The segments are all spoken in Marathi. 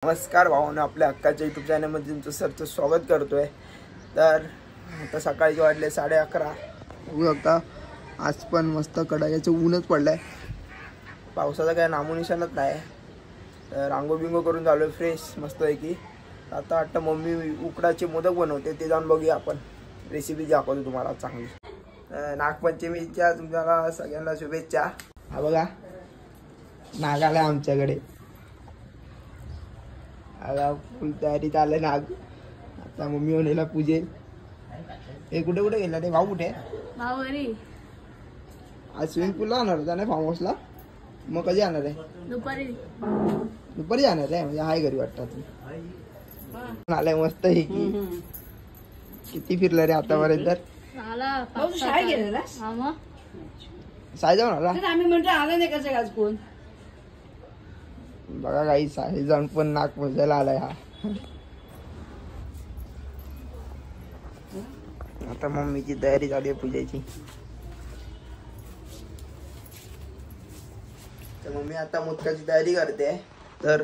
नमस्कार भावांनो, आपल्या हक्काच्या यूट्यूब चॅनलमध्ये तुमचं सरचं स्वागत करतोय। तर आता सकाळचे वाजले 11:30। बघू शकता आज पण मस्त कडाक्याचं ऊनच पडलंय, पावसाचा काय नामोनिशाणच नाही। तर आंघोळ बिंगो करून झालोय फ्रेश मस्त आहे की। आता वाटतं मम्मी उकडाचे मोदक बनवते, ते जाऊन बघूया आपण। रेसिपी दाखवतो तुम्हाला चांगली। नागपंचमीच्या तुम्हाला सगळ्यांना शुभेच्छा। हा बघा नाग आला आमच्याकडे, आता फुल तयारी चालू आहे नाग। आता मम्मी ओनेला पूजेल। हे कुठे कुठे गेला रे भाऊ? कुठे भाऊ? घरी। आज स्विमिंग पूलला जाणार होता ना, फार्म हाऊसला? मग कधी जाणार आहे? दुपारी। दुपारी जाणार आहे म्हणजे हाय घरी वाटतं तू आलाय मस्त आहे की। किती फिरला रे आतापर्यंत? साय जाऊन आला आम्ही म्हणतो आला नाही कसं आज कोण बघा काही साय जाऊन पण नाक मोजायला आलाय हा। आता मम्मीची तयारी चालू आहे पूजेची। तर मम्मी आता मोदकाची तयारी करते। तर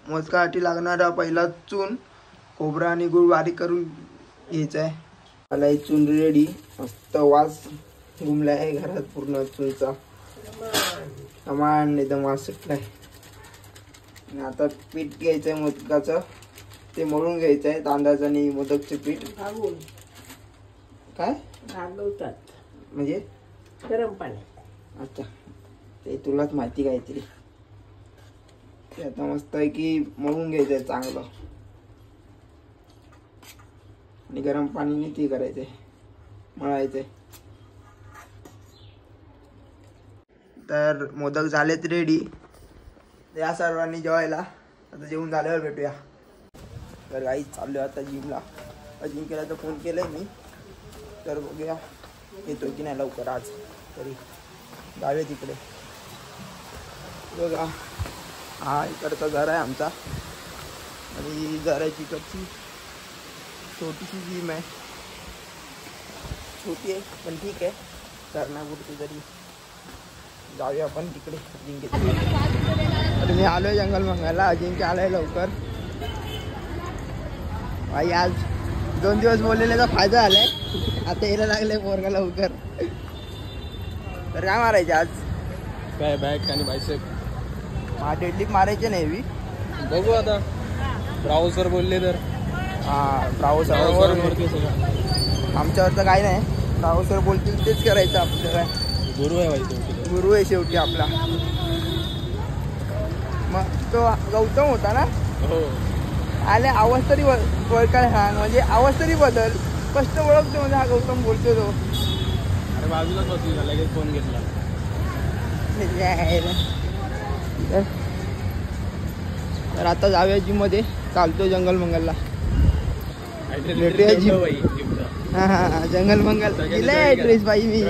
मोदकासाठी लागणारा पहिला चून, खोबरा आणि गुळ बारीक करून घ्यायचा आहे। मला ही चून रेडी, मस्त वास घुमलाय आहे घरात पूर्ण चूनचा। कमान एकदम वास सुटलाय। आता पीठ घ्यायचंय मोदकाचं, ते मळून घ्यायचंय तांदळाचं आणि मोदकचे पीठ। काय भागवतात म्हणजे? गरम पाणी। अच्छा, ते तुलाच माहिती काहीतरी। ते आता मस्त आहे की मळून घ्यायचंय चांगलं आणि गरम पाणीने ते करायचंय, मळायचंय। तर मोदक झालेत रेडी, या सर्वांनी जेवायला। आता जेवून झाल्यावर भेटूया। तर काही चाललोय आता जिमला। अजिंक्यला तर फोन केलाय मी, तर बघूया येतोय की नाही लवकर आज। तरी जाऊया तिकडे। बघा हा इकडचा घर आहे आमचा, आणि घराची इकडची छोटीशी जिम आहे। छोटी आहे पण ठीक आहे, करण्यापुरती तरी। जाऊया आपण तिकडे अजिंक्य। तर मी आलोय जंगल मंगलला, अजिंक्य आलाय लवकर। भाई आज 2 दिवस बोललेल्याचा फायदा झालाय, आता यायला लागले पोरगा लवकर। तर काय मारायचे आज? काय बॅक आणि बायसेप। हा डेडलिफ्ट मारायचे नाही मी, बघू आता ब्राउझर बोलले तर। हा ब्राउझर आमच्यावर तर काय नाही, ब्राउझर बोलतील तेच करायचं आपल्याला। गुरु आहे भाई, गुरु आहे शेवटी आपला। मग तो गौतम होता ना? हो आले आवाज तरी ओळखायला सांग, म्हणजे आवाज तरी बदल, स्पष्ट ओळखतो म्हणजे हा गौतम बोलतो तो। अरे बाजूलाच होती, लगेच फोन घेतला। तर आता जाऊया जिम मध्ये, चालतो जंगल मंगलला। भेटूया जिम। हा जंगल मंगल दिलाय ऍड्रेस भाई, मी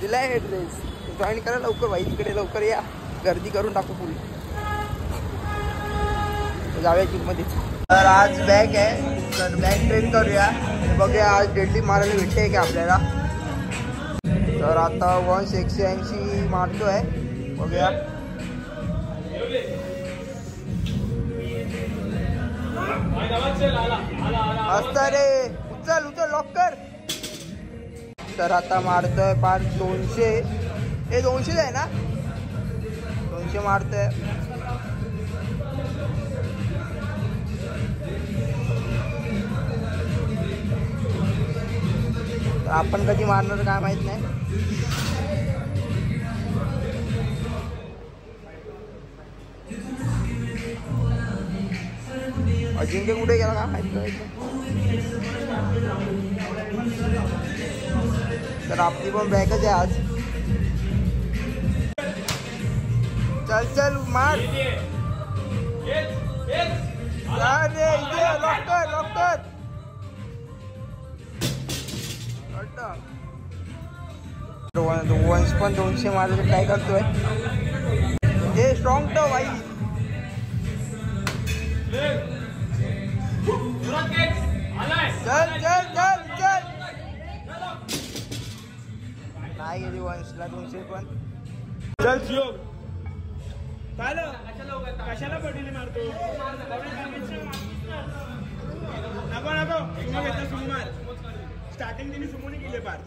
दिलाय ऍड्रेस, जॉईन करा लवकर भाई। तिकडे लवकर या, गर्दी करून टाकू फुल। जाऊया जिम मध्ये। तर आज बॅग आहे, तर बॅग ट्रेन करूया, बघूया आज डेडलिफ्ट मारायला भेटते का आपल्याला। तर आता 180 मारतोय, बघूया। असता रे, उचल उचल लॉक कर। तर आता मारतोय 200, हे 200 आहे ना? 200 मारतोय। आपण कधी मारणार काय माहित नाही। अजिंक्य कुठे गेला काय माहित नाही। तर आपली पण बॅगच आहे आज। चल चल मार, लॉक कर लॉक कर। वंश पण 200 मारायला ट्राय करतोय। हे स्ट्रॉंग टो भाई। चल चल चल चल, नाही गेली वंशला 200 पण। चल कशाला पडली मारतो नको नको सुमो घेतला सुमो मार स्टार्टिंग तिने सुमोने केले पार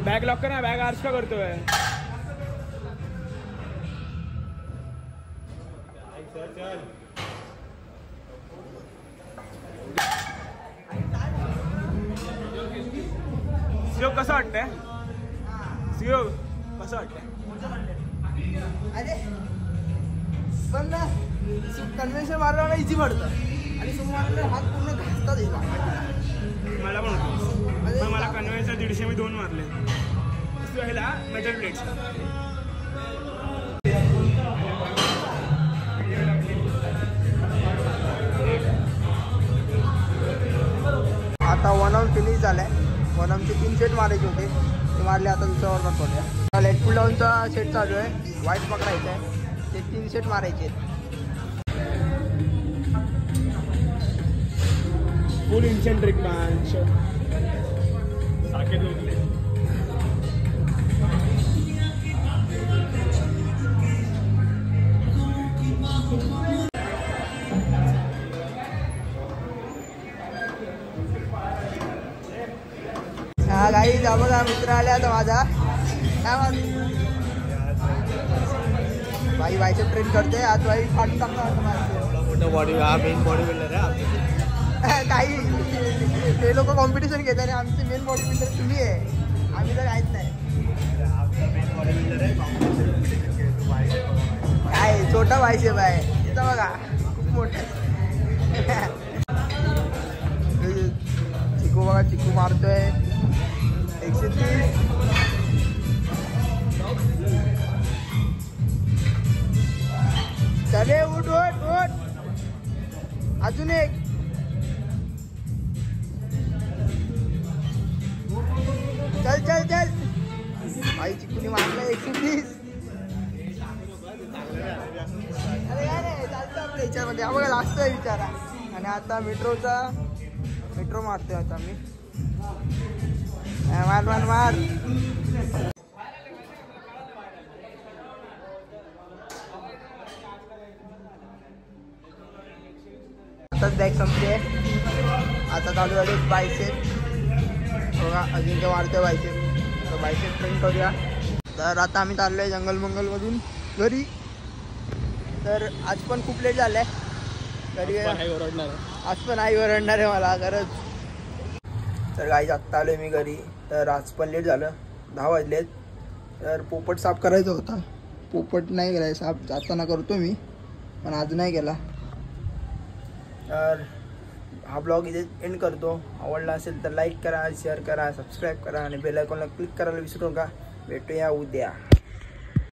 बॅग लॉक कर ना बॅग आर्च का करतोय शिव कसं वाटतंय शिव कसं वाटतंय अरे पण ना कन्व्हेन्शन मारल्यावर इझी पडतं आणि सुमो मारल्यावर हात पूर्ण घासतात येईल मला पण होतं मला कन्व्हेन्शन 150 मी 2 मारले ह्याला मेटल प्लेट्स आता 1 राऊंड फिनिश झालाय 1 राऊंडचे 3 सेट मारायचे होते ते मारले आता दुसऱ्या ऑर्डर पडल्या लेट पुल डाऊनचा सेट चालू आहे वाईट पकडायचा आहे ते 3 सेट मारायचे फुल इन्सेंट्रिक मॅन साकेत उठले हा गाई जा बघा मित्र आले आता माझा बाई बाईचे ट्रेन करते आज बाई फाटून टाकणार मोठा बॉडी हा मेन बॉडी बिल्डर आहे काही ते लोक कॉम्पिटिशन घेतात आणि आमचे मेन बॉडी बिल्डर तुम्ही आहे आम्ही तर काहीच नाही काय छोटा बायसेप आहे इथं बघा खूप मोठा चिकू बघा चिकू मारतोय 130 चले उठ उठ उठ अजून एक चल चल चल भाई चिकूने मारलं 130 अरे यार चालतं आपल्या याच्यामध्ये हा बघा लास्ट आहे विचारा आणि आता मेट्रो मारतोय आता मी मार मार मार आताच बॅग संपली आता चालू झाले बायसेप बघा अजिंक्य मारतोय बायसेप तर बायसेप ट्रेन करूया तर आता आम्ही चाललोय जंगल मंगलमधून घरी तर आज पण खूप लेट झालंय तरी आज पण आई ओरडणार आहे मला खरंच तर गाईज आत्ता आलोय मी घरी तर आज पण लेट झालं 10 वाजलेत तर पोपट साफ करायचा होता पोपट नाही केला साफ जाताना करतो मी पण आज नाही केला तर हा ब्लॉग इथे एंड करतो आवडला असेल तर लाईक करा शेअर करा सबस्क्राईब करा आणि बेल आयकॉनला क्लिक करायला विसरू नका भेटूया उद्या